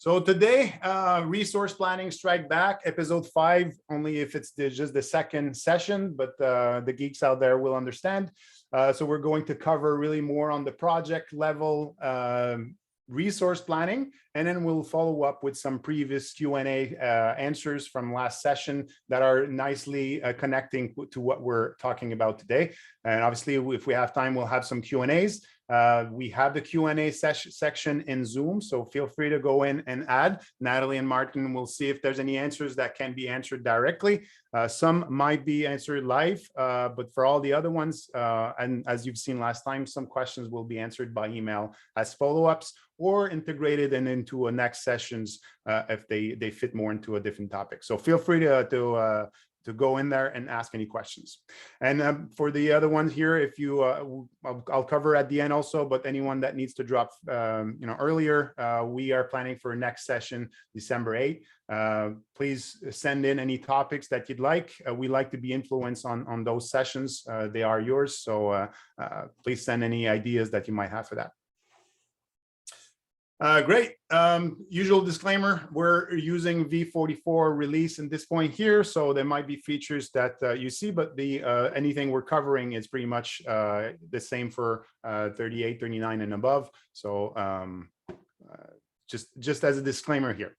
So today, resource planning strike back, episode 5, only if it's just the second session, but the geeks out there will understand. So we're going to cover really more on the project level resource planning, and then we'll follow up with some previous Q&A answers from last session that are nicely connecting to what we're talking about today. And obviously, if we have time, we'll have some Q&As. We have the Q&A section in Zoom, so feel free to go in and add. Natalie and Martin will see if there's any answers that can be answered directly. Some might be answered live, but for all the other ones, and as you've seen last time, some questions will be answered by email as follow-ups or integrated and into a next sessions if they fit more into a different topic. So feel free to go in there and ask any questions. And for the other ones here, if you, I'll cover at the end also, but anyone that needs to drop, earlier, we are planning for next session, December 8th. Please send in any topics that you'd like. We like to be influenced on those sessions. They are yours. So please send any ideas that you might have for that. Great. Usual disclaimer, we're using v44 release at this point here, so there might be features that you see, but the anything we're covering is pretty much the same for 38, 39 and above. So just as a disclaimer here.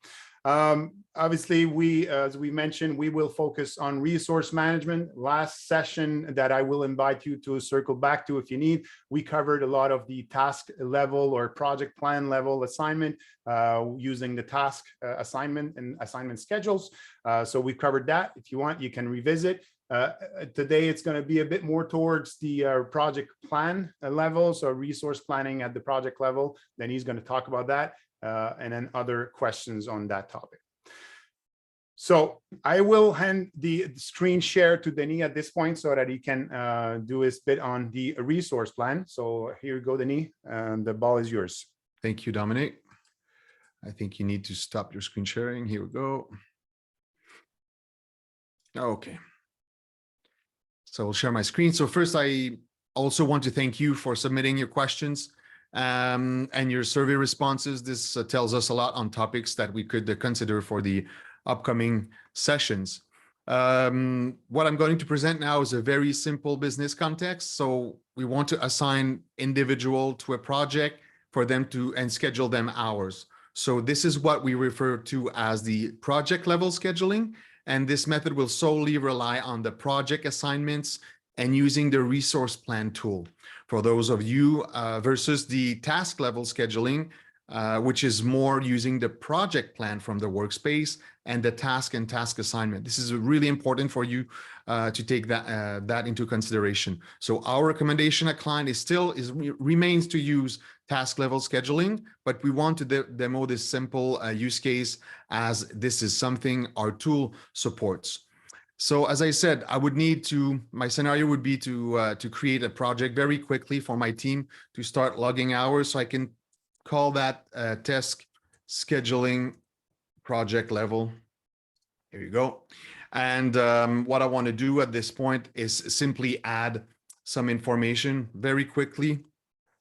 Obviously, as we mentioned, we will focus on resource management. Last session that I will invite you to circle back to if you need, we covered a lot of the task level or project plan level assignment using the task assignment and assignment schedules. So we've covered that. If you want, you can revisit. Today, it's going to be a bit more towards the project plan level, so resource planning at the project level. Then he's going to talk about that. And then other questions on that topic. So I will hand the screen share to Denis at this point so that he can do his bit on the resource plan. So here you go, Denis, and the ball is yours. Thank you, Dominic. I think you need to stop your screen sharing. Here we go. Okay. So I'll share my screen. So first, I also want to thank you for submitting your questions and your survey responses. This tells us a lot on topics that we could consider for the upcoming sessions. What I'm going to present now is a very simple business context. So we want to assign individual to a project for them to and schedule them hours. So this is what we refer to as the project level scheduling. And this method will solely rely on the project assignments and using the resource plan tool for those of you versus the task level scheduling, which is more using the project plan from the workspace and the task and task assignment. This is really important for you to take that into consideration. So our recommendation at Klient remains to use task level scheduling, but we want to demo this simple use case as this is something our tool supports. So as I said, my scenario would be to create a project very quickly for my team to start logging hours. So I can call that task scheduling project level. Here you go. And what I want to do at this point is simply add some information very quickly.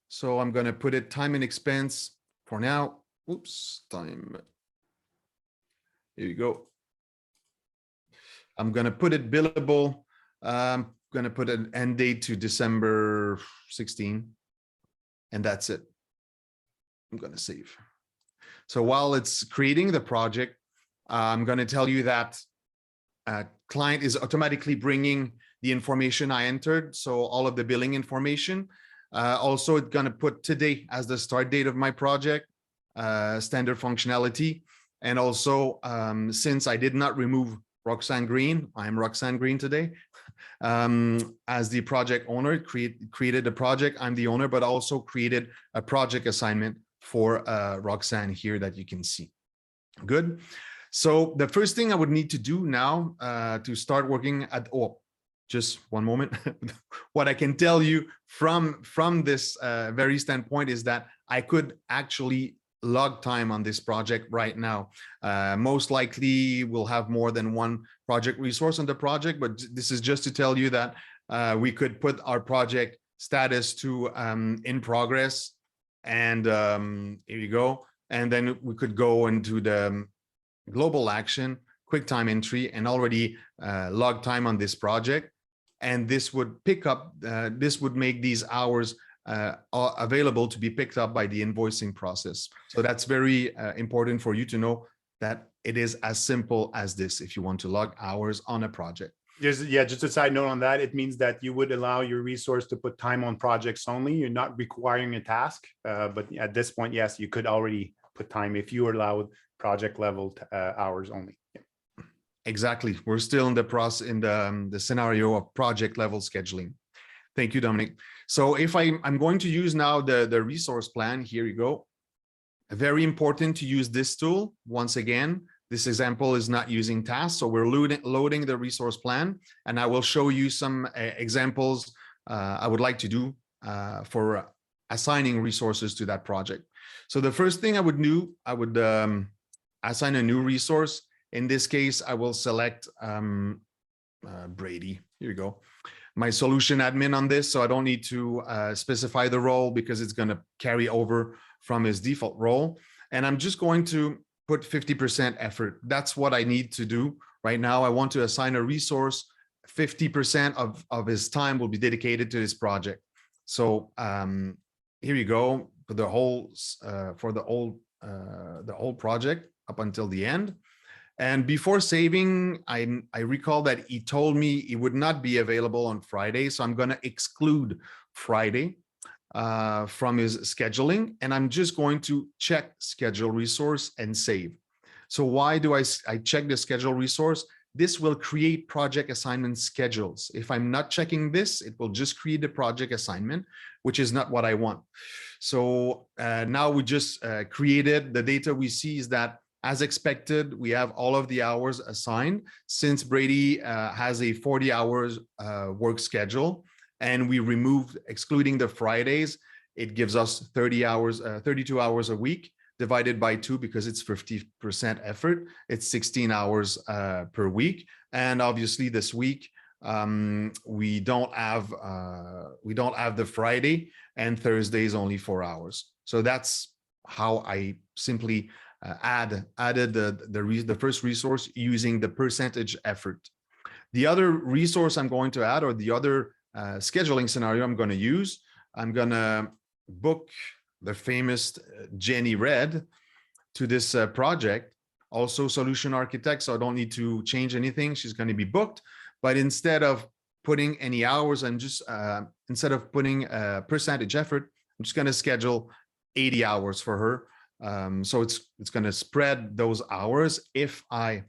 So I'm going to put it time and expense for now. Oops, time. Here you go. I'm going to put it billable. I'm going to put an end date to December 16, and that's it. I'm going to save. So while it's creating the project, I'm going to tell you that Klient is automatically bringing the information I entered. So all of the billing information. Also, it's going to put today as the start date of my project, standard functionality. And also, since I did not remove Roxanne Green, I'm Roxanne Green today. As the project owner, created a project, I'm the owner, but also created a project assignment for Roxanne here that you can see. Good. So the first thing I would need to do now to start working at, just one moment. What I can tell you from this very standpoint is that I could actually log time on this project right now. Most likely we'll have more than one project resource on the project, but this is just to tell you that we could put our project status to in progress And here you go. And then we could go into the global action, quick time entry, and already log time on this project. And this would pick up, this would make these hours available to be picked up by the invoicing process. So that's very important for you to know that it is as simple as this if you want to log hours on a project. Just a side note on that, it means that you would allow your resource to put time on projects only. You're not requiring a task, but at this point, yes, you could already put time if you allowed project level hours only. Yeah. Exactly. We're still in the process, in the scenario of project level scheduling. Thank you, Dominic. So if I'm going to use now the resource plan, here you go. Very important to use this tool. Once again, this example is not using tasks, so we're loading the resource plan, and I will show you some examples I would like to do for assigning resources to that project. So the first thing I would do, I would assign a new resource. In this case, I will select Brady. Here you go. My solution admin on this, so I don't need to specify the role because it's going to carry over from his default role. And I'm just going to put 50% effort. That's what I need to do right now. I want to assign a resource. 50% of his time will be dedicated to this project. So here you go for the whole project up until the end. And before saving, I recall that he told me he would not be available on Friday. So I'm going to exclude Friday from his scheduling. And I'm just going to check schedule resource and save. So why do I check the schedule resource? This will create project assignment schedules. If I'm not checking this, it will just create the project assignment, which is not what I want. So now we just created the data we see is that as expected, we have all of the hours assigned since Brady has a 40 hours work schedule, and we removed, excluding the Fridays, it gives us 30 hours, 32 hours a week divided by 2 because it's 50% effort. It's 16 hours per week. And obviously this week, we don't have the Friday, and Thursday is only 4 hours. So that's how I simply added the first resource using the percentage effort. The other resource I'm going to add, or the other scheduling scenario I'm going to use, I'm going to book the famous Jenny Red to this project, also solution architect, so I don't need to change anything. She's going to be booked, but instead of putting any hours, I'm just instead of putting percentage effort, I'm just going to schedule 80 hours for her. So it's going to spread those hours if I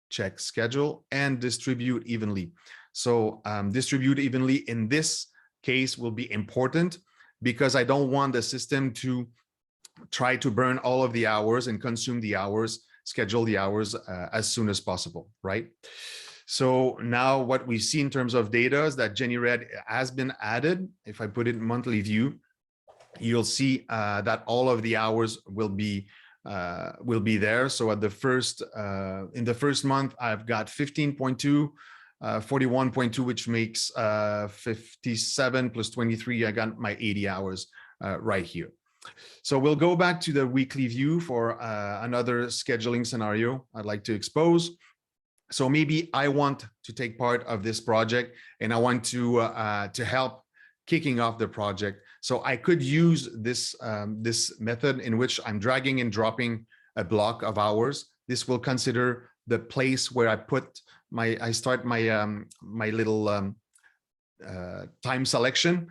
check schedule and distribute evenly. So distribute evenly in this case will be important because I don't want the system to try to burn all of the hours and consume the hours, schedule the hours as soon as possible, right? So now what we see in terms of data is that Jenny Red has been added. If I put it in monthly view, you'll see that all of the hours will be there. So at the first in the first month, I've got 15.2, 41.2, which makes 57 plus 23. I got my 80 hours right here. So we'll go back to the weekly view for another scheduling scenario I'd like to expose. So maybe I want to take part of this project and I want to help kicking off the project. So I could use this this method in which I'm dragging and dropping a block of hours. This will consider the place where I put I start my my little time selection.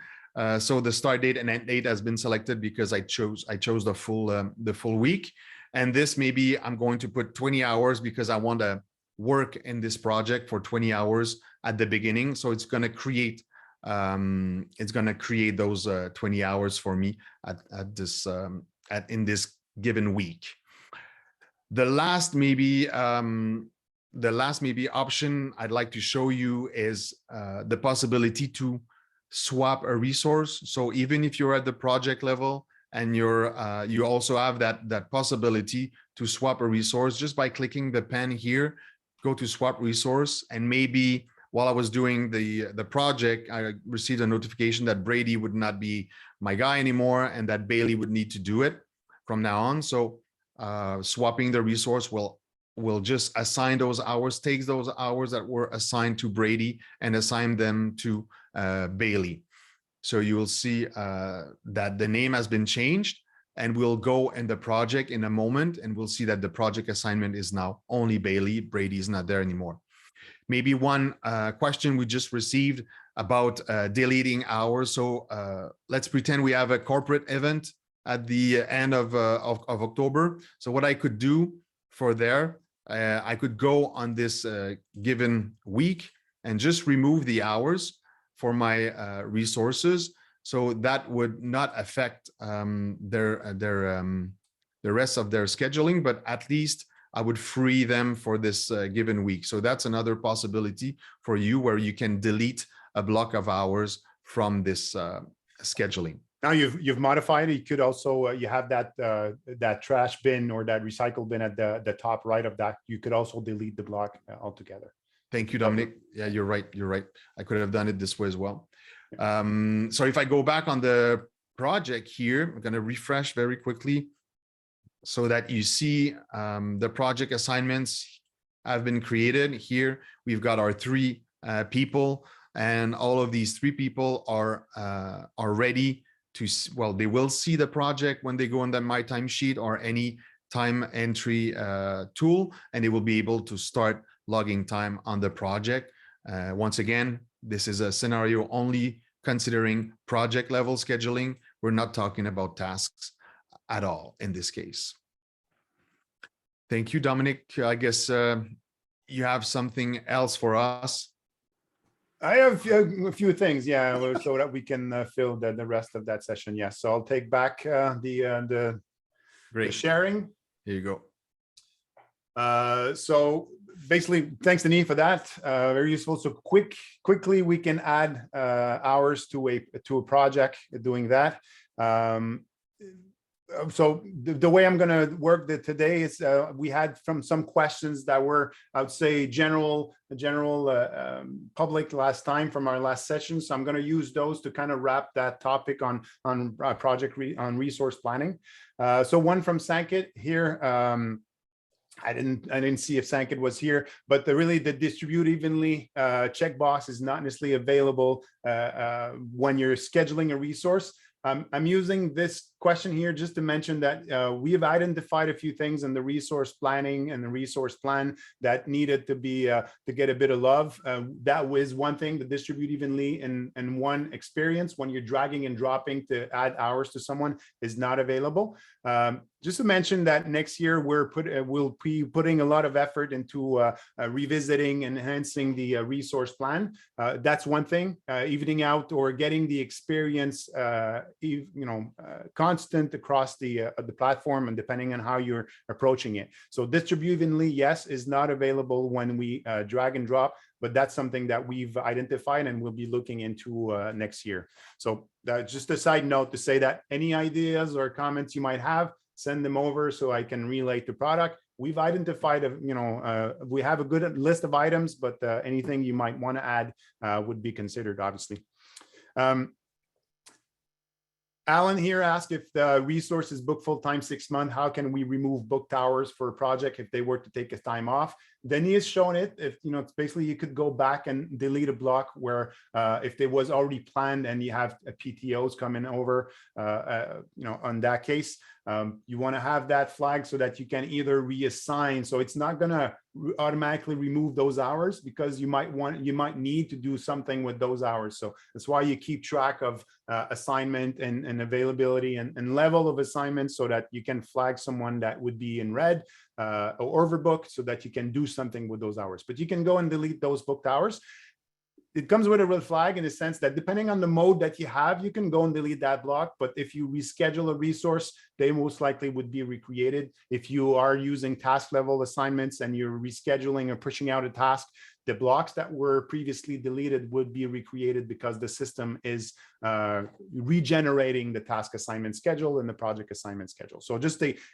So the start date and end date has been selected because I chose the full week. And this maybe I'm going to put 20 hours because I want to work in this project for 20 hours at the beginning. So it's going to create those 20 hours for me at this in this given week. The last maybe option I'd like to show you is the possibility to swap a resource. So even if you're at the project level and you also have that possibility to swap a resource just by clicking the pen here, go to swap resource, and maybe while I was doing the project, I received a notification that Brady would not be my guy anymore and that Bailey would need to do it from now on. So swapping the resource will just assign those hours, takes those hours that were assigned to Brady and assign them to Bailey. So you will see that the name has been changed, and we'll go in the project in a moment, and we'll see that the project assignment is now only Bailey. Brady is not there anymore. Maybe one question we just received about deleting hours. So let's pretend we have a corporate event at the end of October. So what I could do for there, I could go on this given week and just remove the hours for my resources. So that would not affect the rest of their scheduling, but at least I would free them for this given week. So that's another possibility for you where you can delete a block of hours from this scheduling. Now you've modified it. You could also you have that trash bin or that recycle bin at the top right of that. You could also delete the block altogether. Thank you, Dominic. Yeah, you're right. You're right. I could have done it this way as well. So if I go back on the project here, I'm going to refresh very quickly so that you see the project assignments have been created. Here we've got our 3 people, and all of these 3 people are ready to, well, they will see the project when they go on the My Time sheet or any time entry tool, and they will be able to start logging time on the project. Once again, this is a scenario only considering project level scheduling. We're not talking about tasks at all in this case. Thank you, Dominic. I guess you have something else for us. I have a few things, yeah, so that we can fill the rest of that session. Yes, so I'll take back the sharing. Here you go. So basically, thanks, Denis, for that. Very useful. So quickly, we can add hours to a project doing that. So the way I'm going to work today is we had some questions that were, I would say, general public last time from our last session. So I'm going to use those to kind of wrap that topic on resource planning. So one from Sankit here. I didn't see if Sankit was here, but really the distribute evenly checkbox is not necessarily available when you're scheduling a resource. I'm using this question here just to mention that we have identified a few things in the resource planning and the resource plan that needed to be to get a bit of love. That was one thing, the distribute evenly in one experience when you're dragging and dropping to add hours to someone is not available. Just to mention that next year we'll be putting a lot of effort into revisiting and enhancing the resource plan. That's one thing, evening out or getting the experience, constant across the platform and depending on how you're approaching it. So distribute evenly, yes, is not available when we drag and drop, but that's something that we've identified and we'll be looking into next year. So just a side note to say that any ideas or comments you might have, send them over so I can relate the product. We've identified, we have a good list of items, but anything you might want to add would be considered, obviously. Alan here asked if the resource is booked full-time 6 months, how can we remove booked hours for a project if they were to take a time off? Then he has shown it. If it's basically you could go back and delete a block where if it was already planned and you have PTOs coming over, on that case, you want to have that flag so that you can either reassign. So it's not going to automatically remove those hours because you might need to do something with those hours. So that's why you keep track of assignment and availability and level of assignment so that you can flag someone that would be in red or overbooked so that you can do something with those hours. But you can go and delete those booked hours. It comes with a red flag in the sense that depending on the mode that you have, you can go and delete that block. But if you reschedule a resource, they most likely would be recreated. If you are using task level assignments and you're rescheduling or pushing out a task, the blocks that were previously deleted would be recreated because the system is regenerating the task assignment schedule and the project assignment schedule. So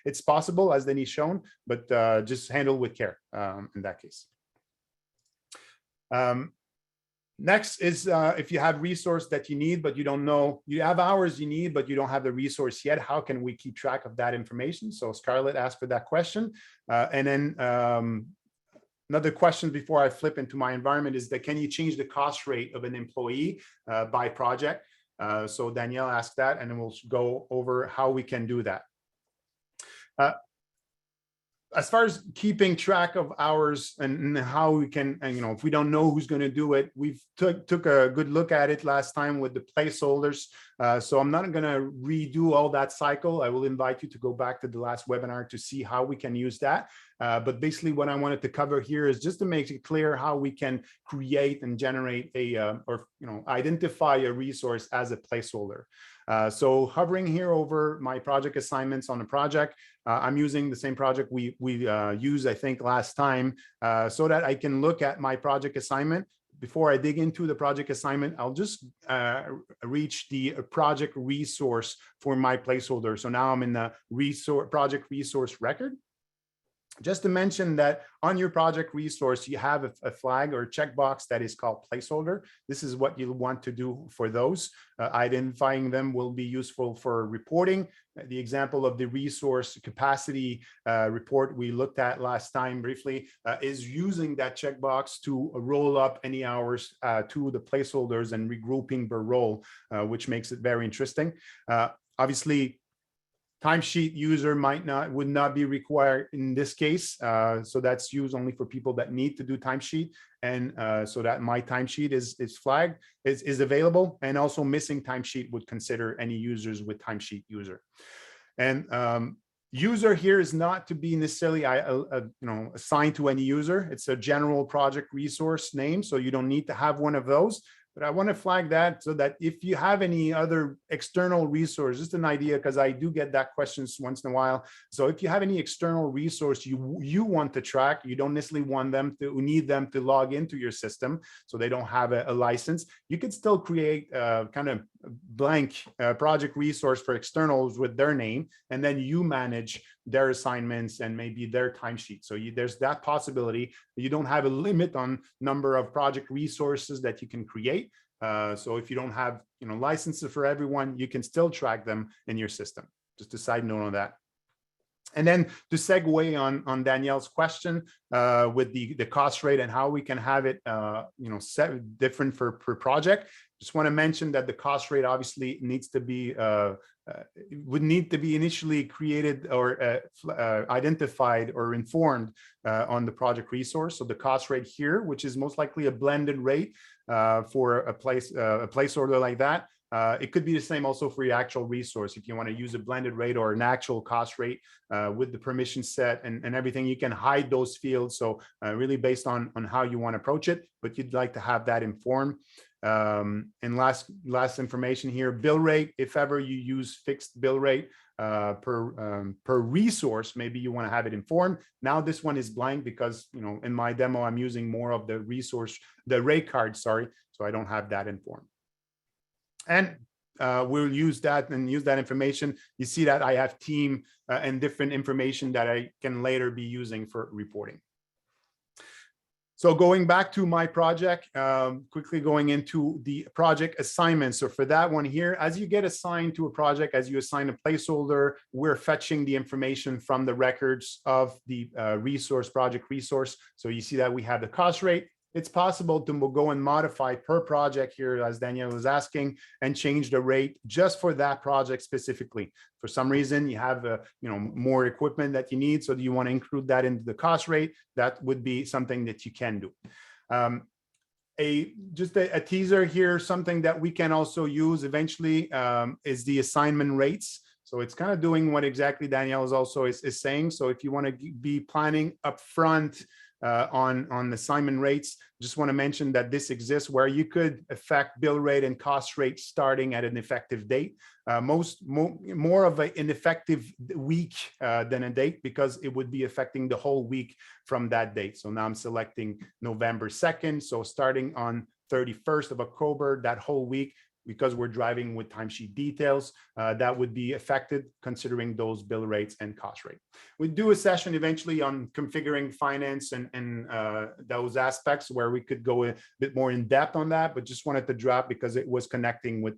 it's possible as Denis shown, but just handle with care in that case. Next is if you have resource that you need, but you don't know, you have hours you need, but you don't have the resource yet, how can we keep track of that information? So Scarlett asked for that question. And then another question before I flip into my environment is that can you change the cost rate of an employee by project? So Danielle asked that, and then we'll go over how we can do that. As far as keeping track of hours and how we can, and, if we don't know who's going to do it, we've took a good look at it last time with the placeholders. So I'm not going to redo all that cycle. I will invite you to go back to the last webinar to see how we can use that. But basically what I wanted to cover here is just to make it clear how we can create and generate a, identify a resource as a placeholder. So hovering here over my project assignments on the project, I'm using the same project we used, I think, last time, so that I can look at my project assignment. Before I dig into the project assignment, I'll just reach the project resource for my placeholder. So now I'm in the project resource record. Just to mention that on your project resource, you have a flag or a checkbox that is called placeholder. This is what you'll want to do for those. Identifying them will be useful for reporting. The example of the resource capacity report we looked at last time briefly is using that checkbox to roll up any hours to the placeholders and regrouping per role, which makes it very interesting. Obviously, timesheet user would not be required in this case. So that's used only for people that need to do timesheet. And so that my timesheet is flagged, is available. And also missing timesheet would consider any users with timesheet user. And user here is not to be necessarily assigned to any user. It's a general project resource name. So you don't need to have one of those. But I want to flag that so that if you have any other external resource, just an idea, because I do get that questions once in a while. So if you have any external resource you want to track, you don't necessarily need them to log into your system, so they don't have a license. You could still create a kind of blank project resource for externals with their name, and then you manage their assignments and maybe their timesheet. So there's that possibility. You don't have a limit on number of project resources that you can create. So if you don't have licenses for everyone, you can still track them in your system. Just a side note on that. And then to segue on Danielle's question with the cost rate and how we can have it set different per project. Just want to mention that the cost rate obviously needs to be would need to be initially created or identified or informed on the project resource. So the cost rate here, which is most likely a blended rate for a placeholder like that. It could be the same also for your actual resource. If you want to use a blended rate or an actual cost rate with the permission set and everything, you can hide those fields. So really based on how you want to approach it, but you'd like to have that informed. And last information here, bill rate. If ever you use fixed bill rate per resource, maybe you want to have it informed. Now this one is blank because in my demo I'm using more of the rate card, sorry, so I don't have that informed. And we'll use that information. You see that I have team and different information that I can later be using for reporting. So going back to my project, quickly going into the project assignment. So for that one here, as you get assigned to a project, as you assign a placeholder, we're fetching the information from the records of the project resource. So you see that we have the cost rate. It's possible to go and modify per project here, as Danielle was asking, and change the rate just for that project specifically. For some reason, you have more equipment that you need, so do you want to include that into the cost rate? That would be something that you can do. Just a teaser here, something that we can also use eventually is the assignment rates. So it's kind of doing what exactly Danielle is saying. So if you want to be planning upfront on assignment rates, just want to mention that this exists where you could affect bill rate and cost rate starting at an effective date. More of an effective week than a date, because it would be affecting the whole week from that date. So now I'm selecting November 2nd. So starting on 31st of October, that whole week, because we're driving with timesheet details, that would be affected considering those bill rates and cost rate. We do a session eventually on configuring finance and those aspects where we could go a bit more in depth on that, but just wanted to drop because it was connecting with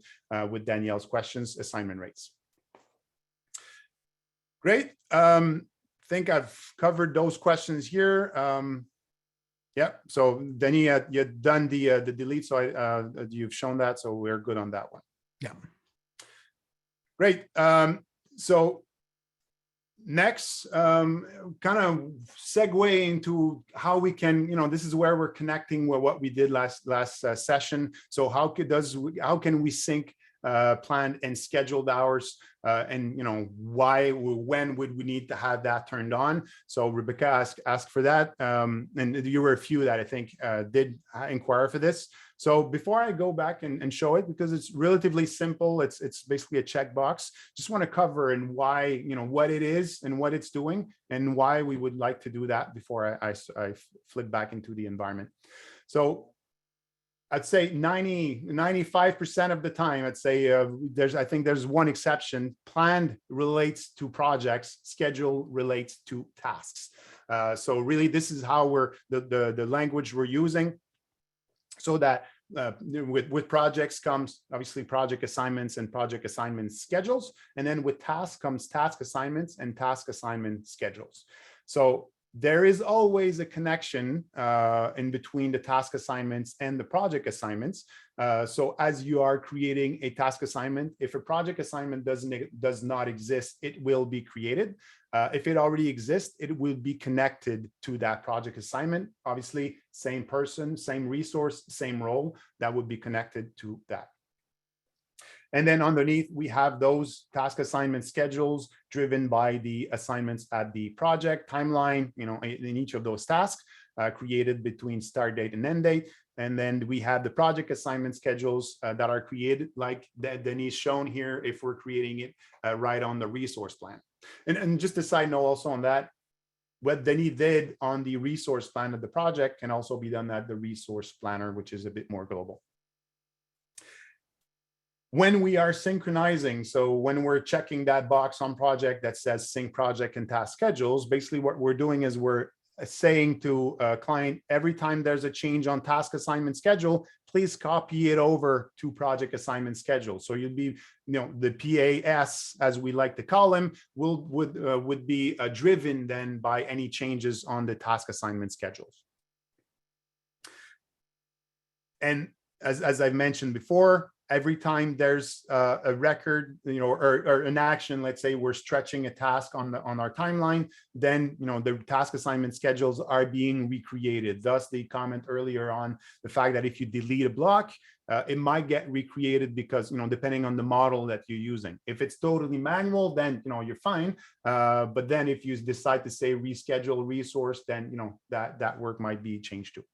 Danielle's questions, assignment rates. Great. Think I've covered those questions here. Yeah, so then you've done the delete, so you've shown that, so we're good on that one. Yeah. Great. So next, kind of segue into how we can, this is where we're connecting with what we did last session. So how can we sync planned and scheduled hours, and when would we need to have that turned on? So Rebecca asked for that, and you were a few that I think did inquire for this. So before I go back and show it, because it's relatively simple, it's basically a checkbox. Just want to cover and why, what it is and what it's doing and why we would like to do that before I flip back into the environment. So I'd say 95% of the time, I'd say I think there's one exception. Planned relates to projects, schedule relates to tasks. So really, this is how the language we're using, so that with projects comes obviously project assignments and project assignment schedules, and then with tasks comes task assignments and task assignment schedules. So there is always a connection in between the task assignments and the project assignments. So as you are creating a task assignment, if a project assignment does not exist, it will be created. If it already exists, it will be connected to that project assignment. Obviously, same person, same resource, same role that would be connected to that. And then underneath, we have those task assignment schedules driven by the assignments at the project timeline, in each of those tasks created between start date and end date. And then we have the project assignment schedules that are created like Denise shown here, if we're creating it right on the resource plan. And just a side note also on that, what Denis did on the resource plan of the project can also be done at the resource planner, which is a bit more global. When we are synchronizing, so when we're checking that box on project that says sync project and task schedules, basically what we're doing is we're saying to a client, every time there's a change on task assignment schedule, please copy it over to project assignment schedule. So you'd be, the PAS, as we like to call them, would be driven then by any changes on the task assignment schedules. And as I've mentioned before, every time there's a record, or an action, let's say we're stretching a task on our timeline, then the task assignment schedules are being recreated. Thus, the comment earlier on the fact that if you delete a block, it might get recreated because depending on the model that you're using. If it's totally manual, then you're fine. But then if you decide to say reschedule resource, then that work might be changed too.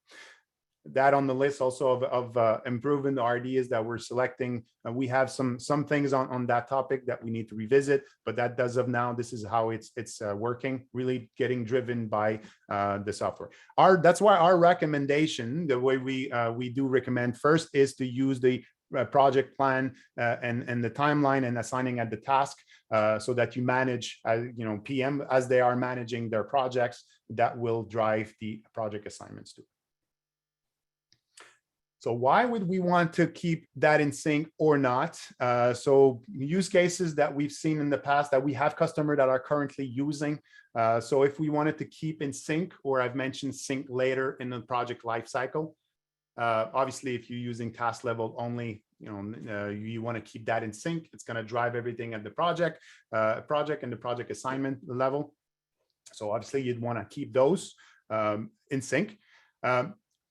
That on the list also of improving the RDs that we're selecting. We have some things on that topic that we need to revisit, but that does of now, this is how it's working, really getting driven by the software. That's why our recommendation, the way we do recommend first, is to use the project plan and the timeline and assigning at the task, so that you manage PM as they are managing their projects. That will drive the project assignments too. So why would we want to keep that in sync or not? So use cases that we've seen in the past that we have customers that are currently using. So if we wanted to keep in sync, or I've mentioned sync later in the project lifecycle, obviously if you're using task level only, you want to keep that in sync. It's going to drive everything at the project and the project assignment level. So obviously you'd want to keep those in sync.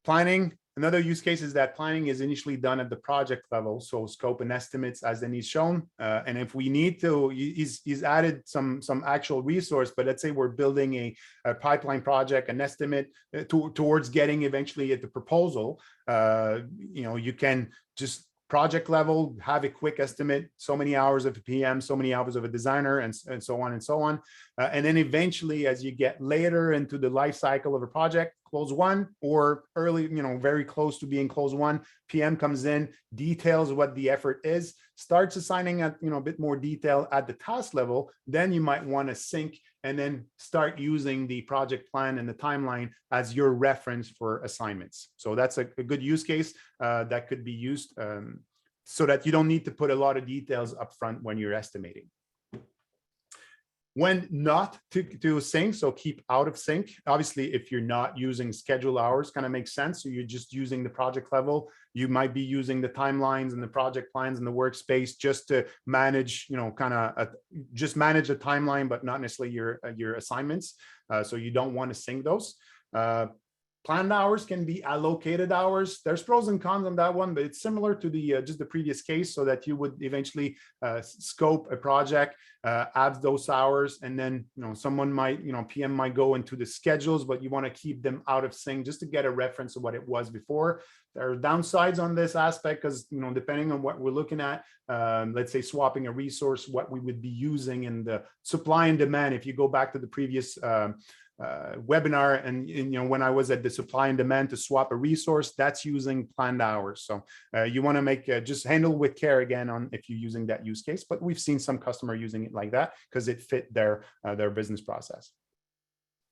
Planning. Another use case is that planning is initially done at the project level, so scope and estimates as Denis shown. And if we need to, he's added some actual resource, but let's say we're building a pipeline project, an estimate towards getting eventually at the proposal. You can just project level, have a quick estimate, so many hours of a PM, so many hours of a designer, and so on and so on. And then eventually, as you get later into the life cycle of a project, close one, or early, very close to being close one. PM comes in, details what the effort is, starts assigning a bit more detail at the task level. Then you might want to sync and then start using the project plan and the timeline as your reference for assignments. So that's a good use case that could be used so that you don't need to put a lot of details up front when you're estimating. When not to sync, so keep out of sync. Obviously, if you're not using schedule hours, kind of makes sense. So you're just using the project level. You might be using the timelines and the project plans and the workspace just to manage, just manage a timeline, but not necessarily your assignments. So you don't want to sync those. Planned hours can be allocated hours. There's pros and cons on that one, but it's similar to the just the previous case, so that you would eventually scope a project, add those hours, and then someone might, PM might go into the schedules, but you want to keep them out of sync just to get a reference of what it was before. There are downsides on this aspect because depending on what we're looking at, let's say swapping a resource, what we would be using in the supply and demand. If you go back to the previous webinar, and when I was at the supply and demand to swap a resource, that's using planned hours. So you want to make just handle with care again on if you're using that use case. But we've seen some customer using it like that because it fit their business process.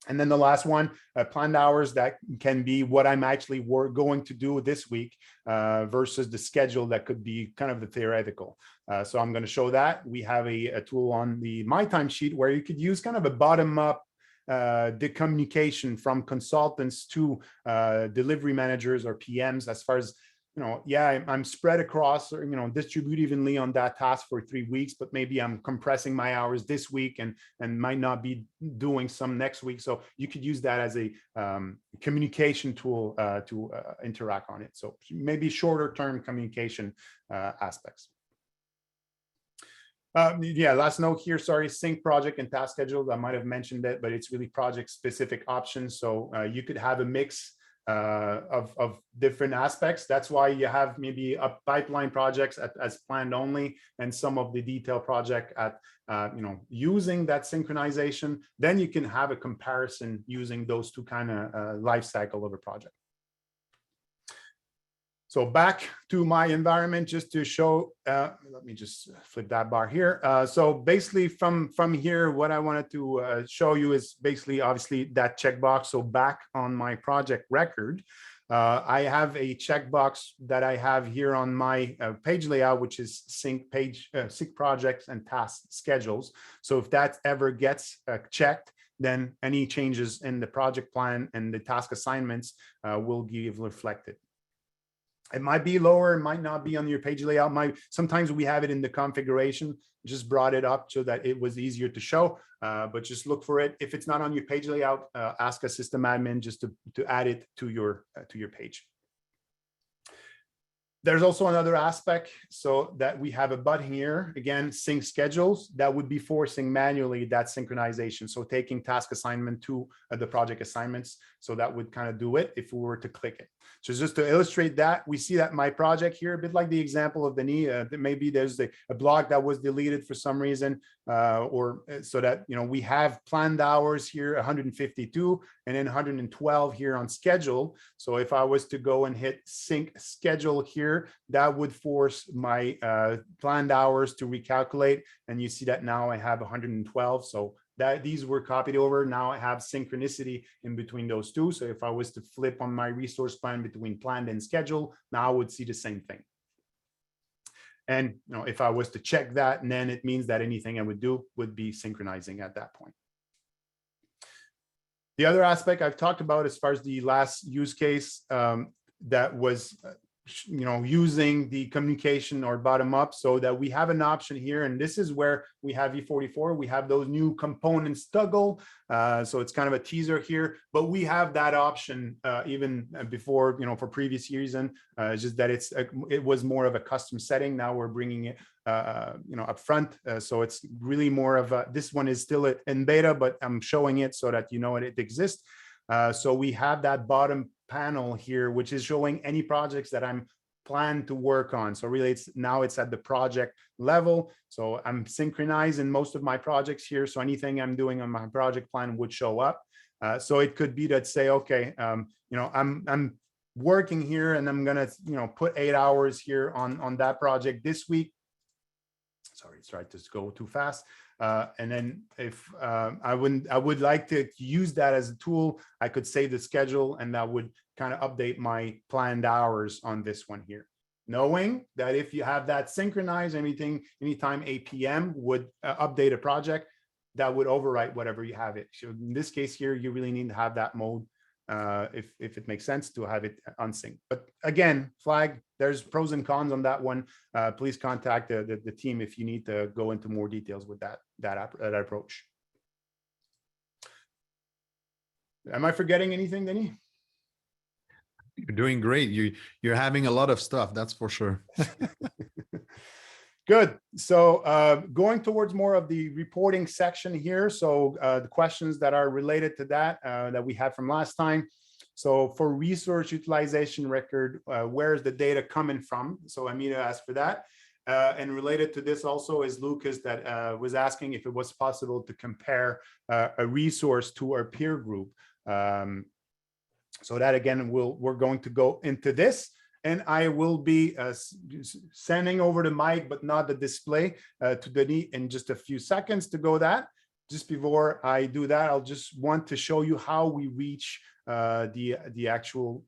And then the last one, planned hours, that can be what I'm actually going to do this week versus the schedule that could be kind of the theoretical. So I'm going to show that. We have a tool on the My Time sheet where you could use kind of a bottom-up the communication from consultants to delivery managers or PMs as far as, I'm spread across or, distribute evenly on that task for 3 weeks, but maybe I'm compressing my hours this week and might not be doing some next week. So you could use that as a communication tool to interact on it. So maybe shorter term communication aspects. Last note here, sorry, sync project and task schedule. I might have mentioned it, but it's really project specific options. So you could have a mix of different aspects. That's why you have maybe a pipeline projects as planned only, and some of the detail project at using that synchronization. Then you can have a comparison using those two kind of life cycle of a project. So back to my environment, just to show, let me just flip that bar here. So basically from here, what I wanted to show you is basically, obviously, that checkbox. So back on my project record, I have a checkbox that I have here on my page layout, which is sync projects and task schedules. So if that ever gets checked, then any changes in the project plan and the task assignments will be reflected. It might be lower, it might not be on your page layout. Sometimes we have it in the configuration, just brought it up so that it was easier to show, but just look for it. If it's not on your page layout, ask a system admin just to add it to your page. There's also another aspect, so that we have a button here, again, sync schedules, that would be forcing manually that synchronization. So taking task assignment to the project assignments. So that would kind of do it if we were to click it. So just to illustrate that, we see that my project here, a bit like the example of Denis, that maybe there's a block that was deleted for some reason, or so that, we have planned hours here, 152, and then 112 here on schedule. So if I was to go and hit sync schedule here, that would force my planned hours to recalculate. And you see that now I have 112. So that these were copied over. Now I have synchronicity in between those two. So if I was to flip on my resource plan between planned and schedule, now I would see the same thing. And if I was to check that, then it means that anything I would do would be synchronizing at that point. The other aspect I've talked about as far as the last use case that was using the communication or bottom up, so that we have an option here, and this is where we have E44, we have those new components toggle, so it's kind of a teaser here, but we have that option even before, for previous years, and just that it was more of a custom setting. Now we're bringing it up front, so it's really more of a, this one is still in beta, but I'm showing it so that it exists. So we have that bottom panel here, which is showing any projects that I'm planned to work on. So really now it's at the project level. So I'm synchronizing most of my projects here. So anything I'm doing on my project plan would show up. So it could be that say, okay, I'm working here and I'm gonna, put 8 hours here on that project this week. Sorry, it's tried to go too fast. And then if I would like to use that as a tool, I could save the schedule and that would kind of update my planned hours on this one here. Knowing that if you have that synchronized, anytime 8 p.m. would update a project, that would overwrite whatever you have it. So in this case here, you really need to have that mode if it makes sense to have it unsynced. But again, flag, there's pros and cons on that one. Please contact the team if you need to go into more details with that approach. Am I forgetting anything, Denis? You're doing great. You're having a lot of stuff, that's for sure. Good. So going towards more of the reporting section here. So the questions that are related to that that we had from last time. So for resource utilization record, where is the data coming from? So Amita asked for that. And related to this also is Lucas that was asking if it was possible to compare a resource to our peer group. So that again, we're going to go into this. And I will be sending over the mic, but not the display to Denis in just a few seconds to go that. Just before I do that, I'll just want to show you how we reach the actual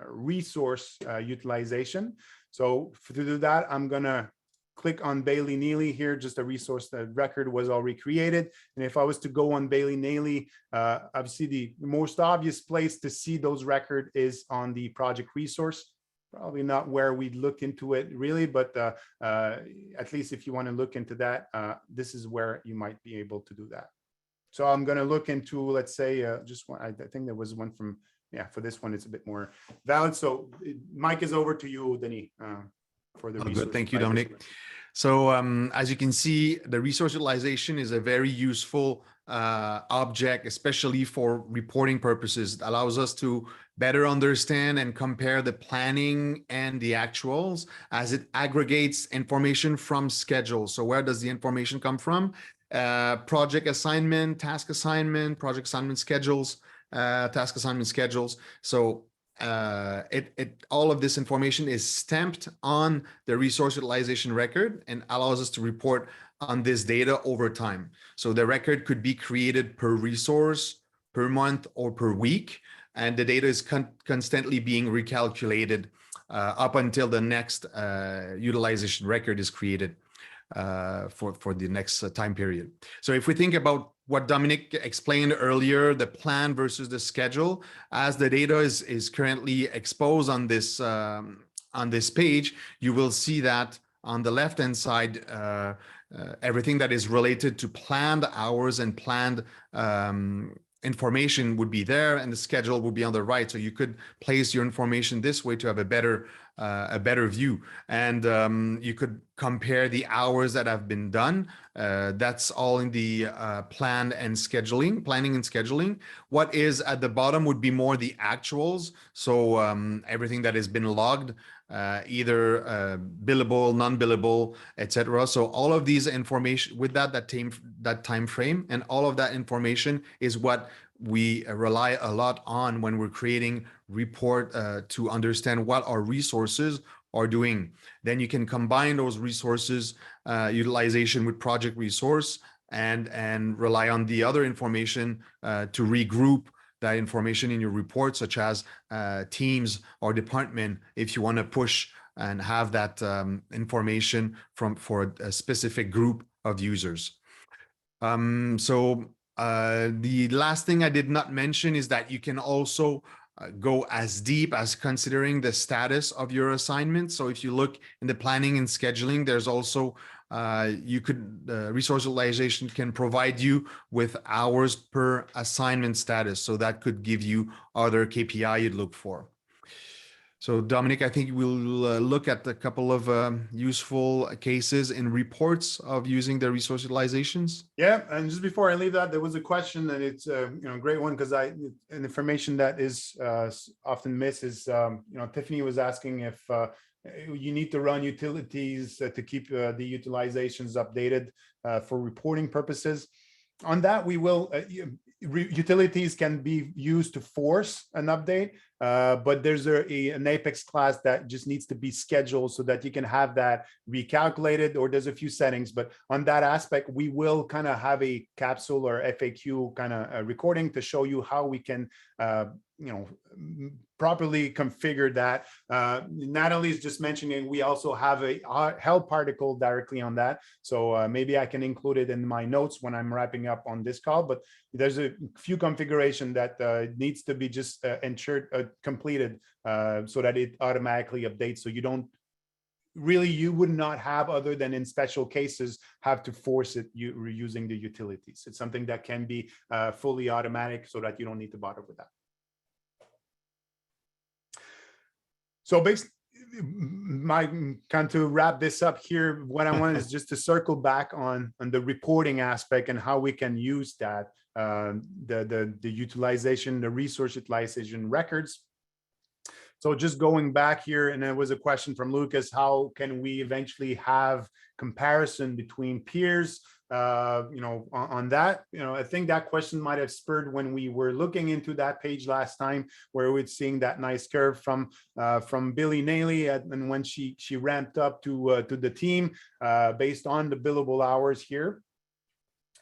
resource utilization. So to do that, I'm gonna click on Bailey Neely here, just a resource. The record was already created. And if I was to go on Bailey Neely, obviously the most obvious place to see those record is on the project resource. Probably not where we'd look into it really, but at least if you want to look into that, this is where you might be able to do that. So I'm going to look into, let's say, just one. I think there was one from, yeah, for this one, it's a bit more valid. So Mike is over to you, Denis, for the resource. Good. Thank you, Dominic. So as you can see, the resource utilization is a very useful object, especially for reporting purposes. It allows us to better understand and compare the planning and the actuals as it aggregates information from schedules. So where does the information come from? Project assignment, task assignment, project assignment schedules, task assignment schedules. So all of this information is stamped on the resource utilization record and allows us to report on this data over time. So the record could be created per resource, per month, or per week, and the data is constantly being recalculated up until the next utilization record is created for the next time period. So if we think about what Dominic explained earlier, the plan versus the schedule, as the data is currently exposed on this page, you will see that on the left-hand side, everything that is related to planned hours and planned information would be there, and the schedule would be on the right. So you could place your information this way to have a better view, and you could compare the hours that have been done. That's all in the planning and scheduling. What is at the bottom would be more the actuals. So everything that has been logged, either billable, non-billable, etc. So all of these information with that time frame, and all of that information is what we rely a lot on when we're creating report to understand what our resources are doing. Then you can combine those resources utilization with project resource and rely on the other information to regroup that information in your report, such as teams or department, if you want to push and have that information for a specific group of users. The last thing I did not mention is that you can also go as deep as considering the status of your assignment. So if you look in the planning and scheduling, there's also resource utilization can provide you with hours per assignment status. So that could give you other KPI you'd look for. So Dominic, I think we'll look at a couple of useful cases in reports of using the resource utilizations. Yeah, and just before I leave that, there was a question, and it's a great one, because information that is often missed is Tiffany was asking if you need to run utilities to keep the utilizations updated for reporting purposes. on that, we will, utilities can be used to force an update, but there's an Apex class that just needs to be scheduled so that you can have that recalculated, or there's a few settings. But on that aspect, we will kind of have a capsule or FAQ kind of recording to show you how we can, properly configure that. Natalie is just mentioning we also have a help article directly on that. So maybe I can include it in my notes when I'm wrapping up on this call, but there's a few configuration that needs to be just ensured, completed, so that it automatically updates. So you don't really, you would not have, other than in special cases, have to force it using the utilities. It's something that can be fully automatic, so that you don't need to bother with that. So basically, to wrap this up here, what I want is just to circle back on the reporting aspect and how we can use that, the utilization, the resource utilization records. So just going back here, and there was a question from Lucas, how can we eventually have comparison between peers? On that, I think that question might have spurred when we were looking into that page last time, where we're seeing that nice curve from Billy Naley, and when she ramped up to the team based on the billable hours here.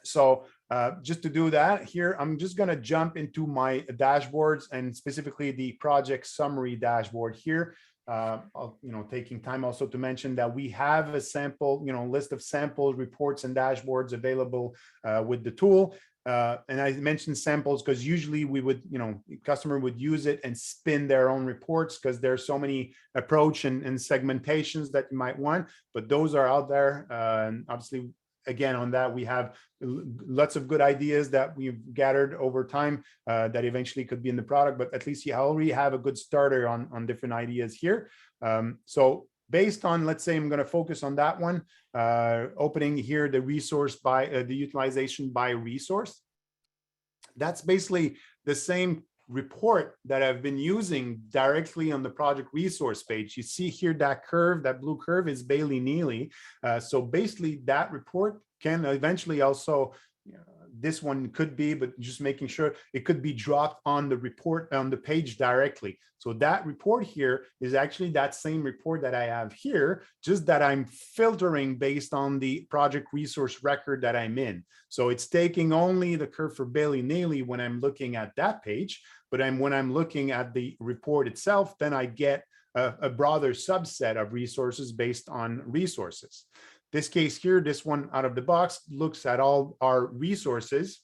So just to do that here, I'm just going to jump into my dashboards, and specifically the project summary dashboard here. Taking time also to mention that we have a sample, list of samples, reports, and dashboards available with the tool. And I mentioned samples because usually we would, customer would use it and spin their own reports, because there's so many approach and segmentations that you might want, but those are out there. And obviously, again, on that, we have lots of good ideas that we've gathered over time that eventually could be in the product, but at least you already have a good starter on different ideas here. So based on, let's say I'm going to focus on that one, opening here the resource by the utilization by resource. That's basically the same report that I've been using directly on the project resource page. You see here that curve, that blue curve is Bailey Neely. So basically that report can eventually also, this one could be, but just making sure it could be dropped on the report on the page directly. So that report here is actually that same report that I have here, just that I'm filtering based on the project resource record that I'm in. So it's taking only the curve for Bailey Neely when I'm looking at that page, but when I'm looking at the report itself, then I get a broader subset of resources based on resources. This case here, this one out of the box looks at all our resources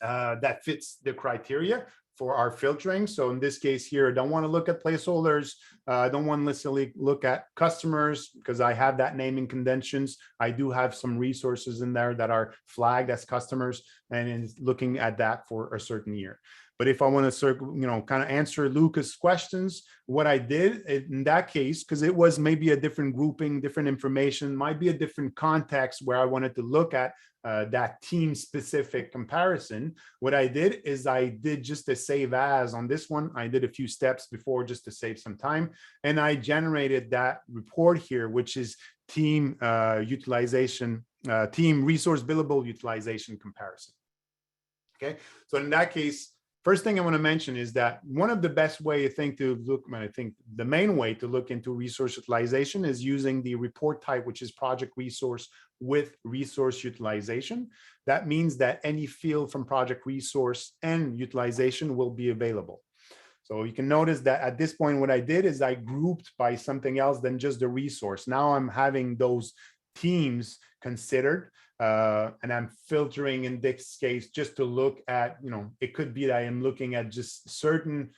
that fits the criteria for our filtering. So in this case here, I don't want to look at placeholders. I don't want to necessarily look at customers because I have that naming conventions. I do have some resources in there that are flagged as customers, and is looking at that for a certain year. But if I want to circle, kind of answer Lucas' questions, what I did in that case, because it was maybe a different grouping, different information, might be a different context where I wanted to look at that team specific comparison. What I did is I did just a save as on this one. I did a few steps before just to save some time. And I generated that report here, which is team utilization, team resource billable utilization comparison. Okay, so in that case, first thing I want to mention is that one of the best way I think the main way to look into resource utilization is using the report type, which is project resource with resource utilization. That means that any field from project resource and utilization will be available. So you can notice that at this point, what I did is I grouped by something else than just the resource. Now I'm having those teams considered. And I'm filtering in this case just to look at, it could be that I am looking at just certain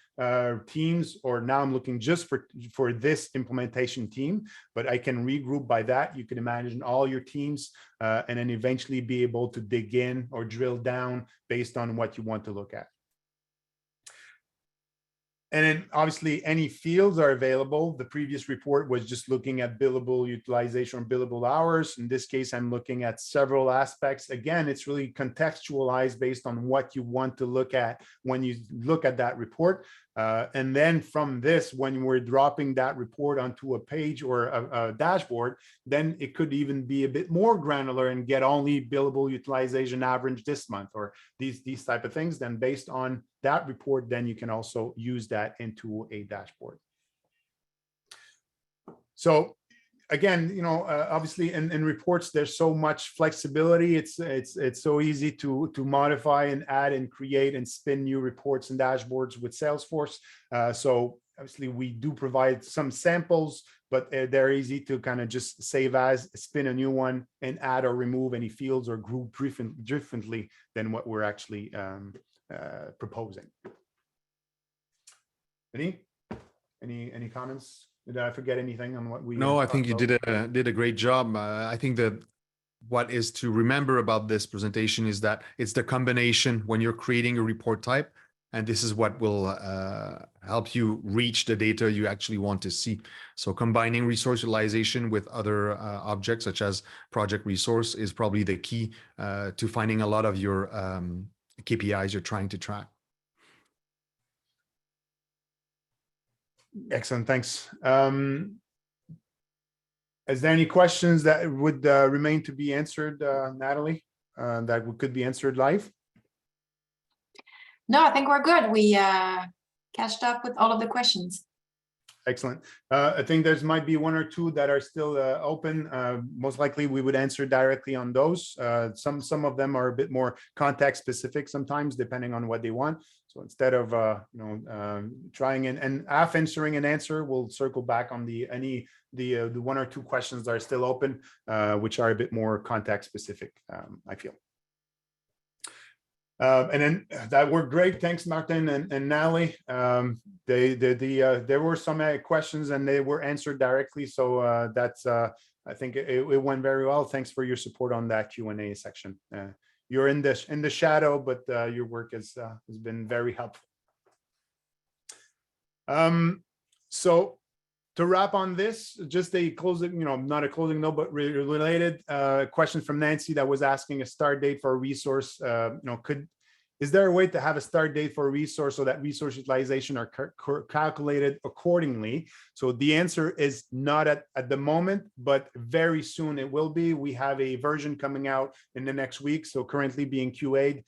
teams, or now I'm looking just for this implementation team, but I can regroup by that. You can imagine all your teams and then eventually be able to dig in or drill down based on what you want to look at. And then obviously any fields are available. The previous report was just looking at billable utilization or billable hours. In this case, I'm looking at several aspects. Again, it's really contextualized based on what you want to look at when you look at that report. And then from this, when we're dropping that report onto a page or a dashboard, then it could even be a bit more granular and get only billable utilization average this month, or these type of things. Then based on that report, then you can also use that into a dashboard. So again, obviously in reports, there's so much flexibility. It's so easy to modify and add and create and spin new reports and dashboards with Salesforce. So obviously we do provide some samples, but they're easy to kind of just save as, spin a new one, and add or remove any fields or group differently than what we're actually proposing. Any comments? Did I forget anything on what we? No, I think you did a great job. I think that what is to remember about this presentation is that it's the combination when you're creating a report type, and this is what will help you reach the data you actually want to see. So combining resource utilization with other objects such as project resource is probably the key to finding a lot of your KPIs you're trying to track. Excellent, thanks. Is there any questions that would remain to be answered, Natalie, that could be answered live? No, I think we're good. We catched up with all of the questions. Excellent. I think there's might be one or two that are still open. Most likely we would answer directly on those. Some of them are a bit more context specific sometimes, depending on what they want. So instead of trying and half answering an answer, we'll circle back on the one or two questions that are still open, which are a bit more context specific, I feel. And then that worked great. Thanks, Martin and Natalie. There were some questions and they were answered directly. So that's I think it went very well. Thanks for your support on that Q&A section. You're in the shadow, but your work has been very helpful. So to wrap on this, just a closing, not a closing note, but related question from Nancy that was asking a start date for a resource. Is there a way to have a start date for a resource so that resource utilization are calculated accordingly? So the answer is not at the moment, but very soon it will be. We have a version coming out in the next week, so currently being QA'd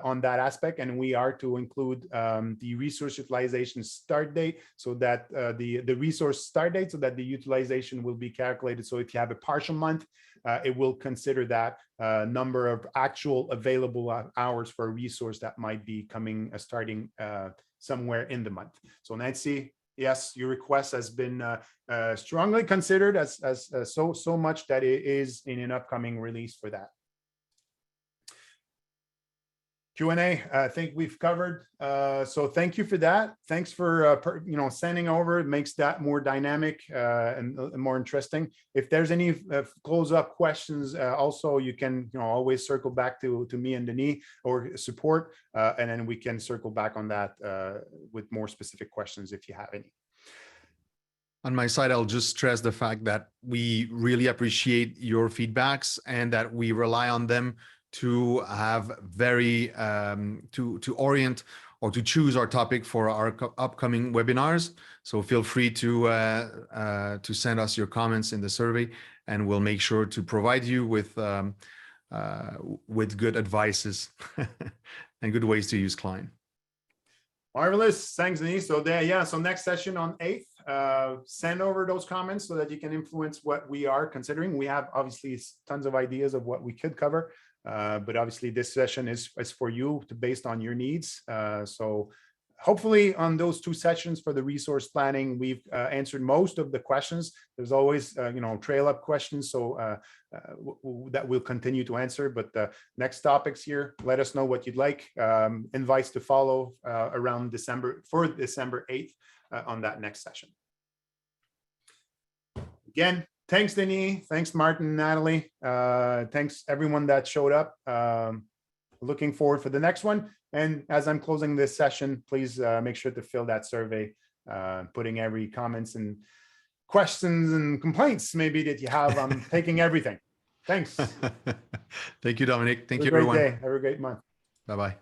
on that aspect, and we are to include the resource utilization start date, so that the resource start date, so that the utilization will be calculated. So if you have a partial month, it will consider that number of actual available hours for a resource that might be coming starting somewhere in the month. So Nancy, yes, your request has been strongly considered as so much that it is in an upcoming release for that. Q&A, I think we've covered. So thank you for that. Thanks for sending over. It makes that more dynamic and more interesting. If there's any close-up questions, also you can always circle back to me and Denis or support, and then we can circle back on that with more specific questions if you have any. On my side, I'll just stress the fact that we really appreciate your feedbacks and that we rely on them to have to orient or to choose our topic for our upcoming webinars. So feel free to send us your comments in the survey, and we'll make sure to provide you with good advices and good ways to use Klient. Marvelous. Thanks, Denis. So so next session on 8th, send over those comments so that you can influence what we are considering. We have obviously tons of ideas of what we could cover, but obviously this session is for you based on your needs. So hopefully on those 2 sessions for the resource planning, we've answered most of the questions. There's always, trail up questions, so that we'll continue to answer. But next topics here, let us know what you'd like. Invites to follow around December 8th on that next session. Again, thanks, Denis. Thanks, Martin, Natalie. Thanks everyone that showed up. Looking forward for the next one. And as I'm closing this session, please make sure to fill that survey, putting every comments and questions and complaints maybe that you have. I'm taking everything. Thanks. Thank you, Dominic. Thank you, Have a great everyone. day. Have a great month. Bye-bye.